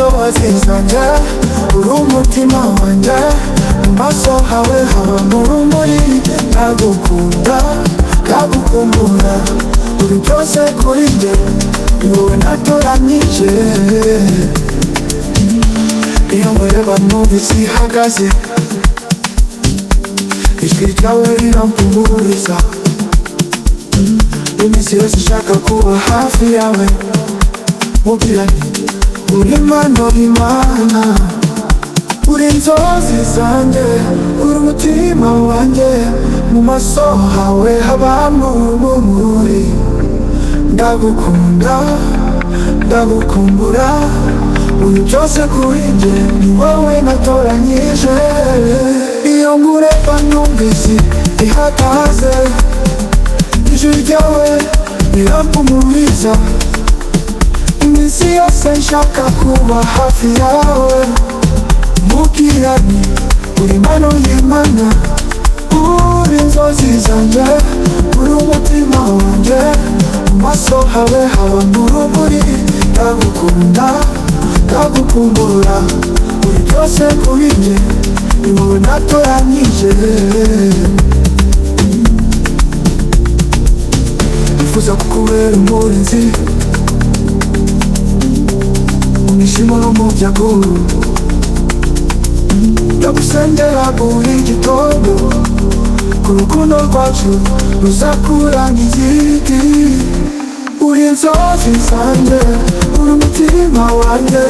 inzozi zanjye, uri umutima wanjye, mu maso hawe habamo urumuri. Ndagukunda, ndagukumbura, uri byose kuri njye, ni wowe natoranyije. Iyo nkureba numva isi ihagaze, ijwi ryawe rirampumuriza. Iminsi yose nshaka kuba hafi yawe, mubwira nti uri impano y'Imana. Uri inzozi zanjye, uri umutima wanjye, mu maso hawe habamo urumuri. Ndagukunda, ndagukumbura, uri byose kuri njye, ni wowe natoranyije. Iyo nkureba numva isi ihagaze, ijwi ryawe rirampumuriza. Iminsi yose nshaka kuba hafi yawe, mubwira nti uri impano y'Imana. Uri inzozi zanjye, uri umutima wanjye, mu maso hawe habamo urumuri. Ndagukunda, ndagukumbura, uri byose kuri njye, ni wowe natoranyije. Nifuza kukubera umurinzi, mu mwishimo no mu byago. Ndagusengera buri gitondo, ko urukundo rwacu ruzakura nk'igiti. Uri inzozi zanjye, uri umutima wanjye,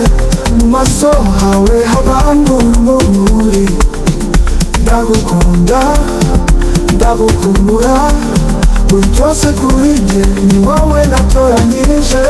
mu maso hawe habamo urumuri. Ndagukunda, ndagukumbura, uri byose kuri njye, ni wowe natoranyije.